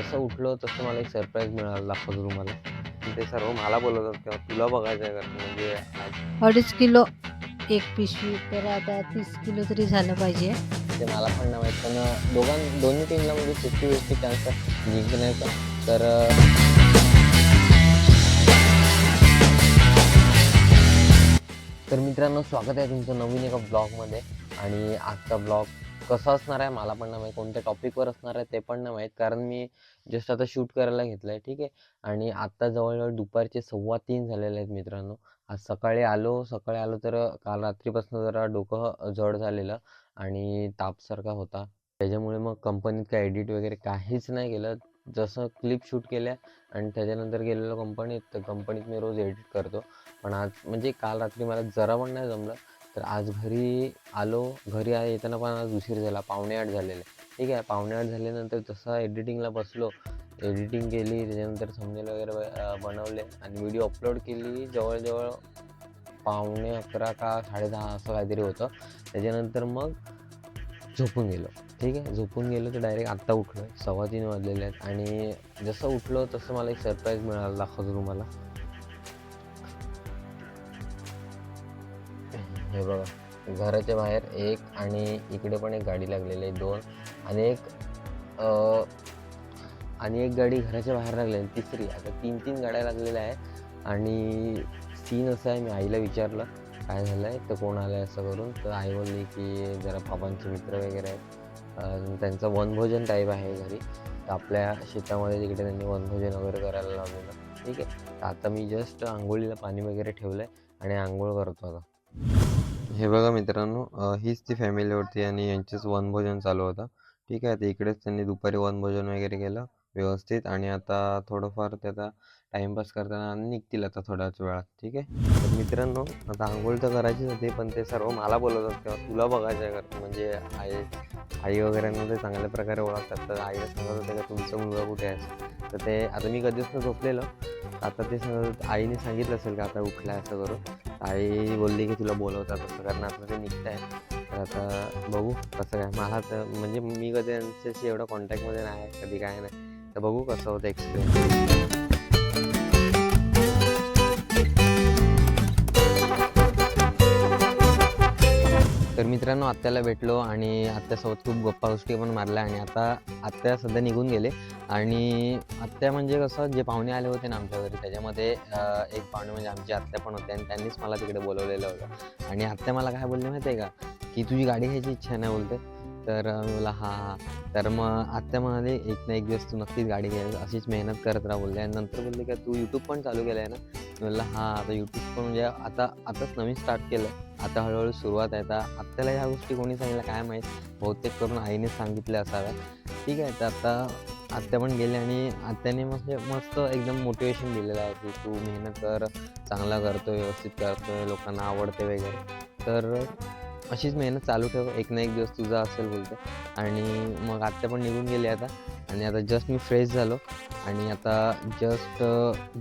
जसं उठलो तसं मला एक सरप्राईज मिळालं दाखवतो तुम्हाला. ते सर्व मला बोलवतात तेव्हा तुला बघायचं आहे का? म्हणजे आज 2.5 किलो एक पिशवी, तर आता 30 किलो तरी झालं पाहिजे. ते मला पण नाही माहीत, पण दोन्ही टीमला म्हणजे 50-50 चान्स आहे जिंकण्याचा. तर तर मित्रांनो, स्वागत आहे तुमचं नवीन एका ब्लॉगमध्ये. आणि आजचा ब्लॉग कसा असणार आहे मला पण नाही माहीत, कोणत्या टॉपिकवर असणार आहे ते पण नाही माहीत, कारण मी जस्ट आता शूट करायला घेतलं आहे. ठीक आहे. आणि आत्ता जवळजवळ दुपारचे 3:15 झालेले आहेत मित्रांनो. आज सकाळी आलो तर काल रात्रीपासून जरा डोकं जड झालेलं आणि तापसारखा होता. त्याच्यामुळे मग कंपनीत काय एडिट वगैरे काहीच नाही केलं. जसं क्लिप शूट केल्या आणि त्याच्यानंतर गेलेलो कंपनीत, तर कंपनीत मी रोज एडिट करतो. पण आज म्हणजे काल रात्री मला जरा पण नाही जमलं. तर आज घरी आलो. घरी येताना पण आज उशीर झाला, 7:45 झालेले. ठीक आहे. 7:45 झाल्यानंतर जसं एडिटिंगला बसलो, एडिटिंग केली, त्याच्यानंतर थंबनेल वगैरे बनवले आणि व्हिडिओ अपलोड केली. जवळजवळ 11:15 का 10:30 असं काहीतरी होतं. त्याच्यानंतर मग झोपून गेलो. ठीक आहे. झोपून गेलो तर डायरेक्ट आत्ता उठलो आहे. 3:15 वाजलेले आहेत आणि जसं उठलो तसं मला एक सरप्राईज मिळालं, दाखवतो तुम्हाला. हे बघा, घराच्या बाहेर एक आणि इकडे पण एक गाडी लागलेली आहे, 2. आणि एक गाडी घराच्या बाहेर लागलेली, तिसरी. आता 3-3 गाड्या लागलेल्या आहेत. आणि सीन असं आहे, मी आईला विचारलं काय झालं आहे, तर कोण आलं आहे असं करून. तर आई बोलली की जरा बाबांचे मित्र वगैरे आहेत, त्यांचं वनभोजन टाईप आहे घरी. तर आपल्या शेतामध्ये तिकडे त्यांनी वनभोजन वगैरे करायला लावलेलं. ठीक आहे. तर आता मी जस्ट अंघोळीला पाणी वगैरे ठेवलं आहे आणि अंघोळ करतो आता. हे बघा मित्रांनो, हीच ती फॅमिली होती आणि यांचंच वनभोजन चालू होतं. ठीक आहे. तर इकडेच त्यांनी दुपारी वनभोजन वगैरे केलं व्यवस्थित आणि आता थोडंफार ते आता टाईमपास करताना आणि निघतील आता थोड्याच वेळात. ठीक आहे. तर मित्रांनो, आता अंघोळ तर करायचीच होती, पण ते सर्व मला बोलवतात तेव्हा तुला बघायचं आहे का? म्हणजे आई वगैरेंना ते चांगल्या प्रकारे ओळखतात. तर आईला सांगत होते का तुमचा मुलगा कुठे आहे? तर ते आता मी कधीच झोपलेलं. आता ते आईने सांगितलं असेल का आता उठला आहे असं करून. आई बोलली की तुला बोलवतात असं, कारण आता ते निघत आहे. तर आता बघू कसं काय. मला तर म्हणजे मी कधी त्यांच्याशी एवढं कॉन्टॅक्टमध्ये नाही आहे, कधी काय नाही. तर बघू कसं होतं एक्सपिरियन्स. तर मित्रांनो, आत्याला भेटलो आणि आत्यासोबत खूप गप्पा गोष्टी पण मारल्या. आणि आता आत्या सध्या निघून गेले. आणि आत्या म्हणजे कसं, जे पाहुणे आले होते ना आमच्या घरी, त्याच्यामध्ये एक पाहुणे म्हणजे आमची आत्या पण होते आणि त्यांनीच मला तिकडे बोलवलेलं होतं. आणि आत्या मला काय बोलले माहिती आहे का, की तुझी गाडी घ्यायची इच्छा नाही बोलते. तर मी बोलला हां हां. तर मग आत्या म्हणाले एक ना एक दिवस तू नक्कीच गाडी घ्यायला, अशीच मेहनत करत राहा बोलले. आणि नंतर बोलले का तू यूट्यूब पण चालू केलं आहे ना? मी बोलला हां, आता यूट्यूब पण म्हणजे आताच नवीन स्टार्ट केलं आहे. आता हळूहळू सुरुवात आहे. आता आत्याला ह्या गोष्टी कोणी सांगितल्या काय माहीत, बहुतेक करून आईने सांगितल्या असाव्या. ठीक आहे. तर आता आत्या पण गेले आणि आत्याने म्हणजे मस्त एकदम मोटिवेशन दिलेलं आहे की तू मेहनत कर, चांगला करतोय, व्यवस्थित करतोय, लोकांना आवडते वगैरे. तर अशीच मेहनत चालू ठेव, एक ना एक दिवस तुझा असेल बोलते. आणि मग आत्या पण निघून गेली आता. आणि आता जस्ट मी फ्रेश झालो आणि आता जस्ट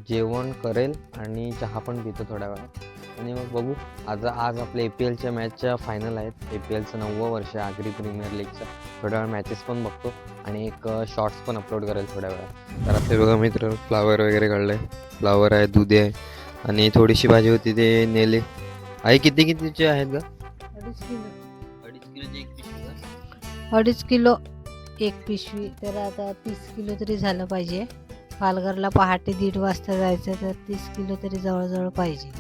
जेवण करेल आणि चहा पण पितो थोड्या वेळात. आणि मग बघू. आज आपल्या APLच्या मॅचच्या फायनल आहेत. APLचं 9वं वर्ष आहे, आगरी प्रीमियर लीगचं. थोड्या वेळ मॅचेस पण बघतो आणि एक शॉर्ट्स पण अपलोड करेल थोड्या वेळात. तर आपले बघा मित्र, फ्लावर वगैरे काढलं आहे. फ्लावर आहे, दुधी आहे आणि थोडीशी भाजी होती ते नेले. आई कितीचे आहेत का? 2.5 किलो 2.5 किलोची एक पिशवी का? 2.5 किलो एक पिशवी, तर आता 30 किलो तरी झालं पाहिजे. पालघरला पहाटे 1:30 वाजता जायचं, तर 30 किलो तरी जवळजवळ पाहिजे.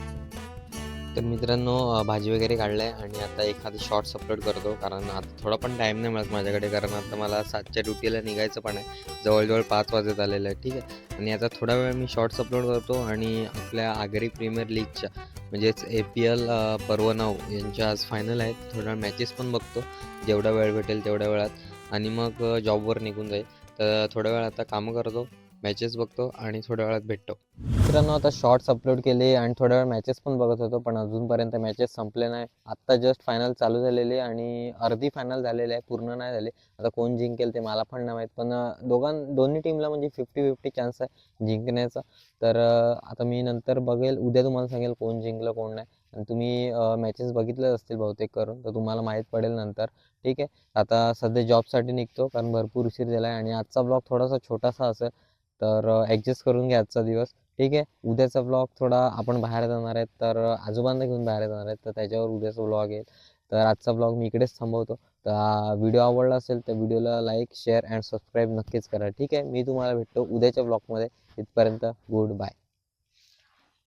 तर मित्रांनो, भाजी वगैरे काढलं आहे आणि आता एखादी शॉर्ट्स अपलोड करतो, कारण आता थोडा पण टाईम नाही मिळत माझ्याकडे, कारण आता मला 7च्या ड्युटीला निघायचं पण आहे. जवळजवळ 5 वाजत आलेलं आहे. ठीक आहे. आणि आता थोडा वेळ मी शॉर्ट्स अपलोड करतो आणि आपल्या आगरी प्रीमियर लीगच्या म्हणजेच APL पर्व 9 यांच्या आज फायनल आहेत. थोड्या मॅचेस पण बघतो, जेवढा वेळ भेटेल तेवढ्या वेळात. आणि मग जॉबवर निघून जाईल. तर थोड्या वेळ आता कामं करतो, मॅचेस बघतो आणि थोड्या वेळात भेटतो. मित्रांनो, आता शॉर्ट्स अपलोड केले आणि थोड्या वेळ मॅचेस पण बघत होतो, पण अजूनपर्यंत मॅचेस संपले नाही. आत्ता जस्ट फायनल चालू झालेली आणि अर्धी फायनल झालेली आहे, पूर्ण नाही झाली. आता कोण जिंकेल ते मला पण नाही माहीत, पण दोन्ही टीमला म्हणजे 50-50 चान्स आहे जिंकण्याचा. तर आता मी नंतर बघेल, उद्या तुम्हाला सांगेल कोण जिंकलं कोण नाही. आणि तुम्ही मॅचेस बघितलेच असतील बहुतेक करून, तर तुम्हाला माहीत पडेल नंतर. ठीक आहे. आता सध्या जॉबसाठी निघतो कारण भरपूर उशीर झाला आहे आणि आजचा ब्लॉग थोडासा छोटासा असेल, तर ॲडजस्ट करून घ्या आजचा दिवस. ठीक आहे. उद्याचा ब्लॉग थोडा आपण बाहेर जाणार आहेत, तर आजोबांना घेऊन बाहेर जाणार आहेत, तर त्याच्यावर उद्याचा ब्लॉग येईल. तर आजचा ब्लॉग मी इकडेच थांबवतो. तर व्हिडिओ आवडला असेल तर व्हिडिओला लाईक, शेअर अँड सबस्क्राईब नक्कीच करा. ठीक आहे. मी तुम्हाला भेटतो उद्याच्या ब्लॉगमध्ये. तिथपर्यंत गुड बाय.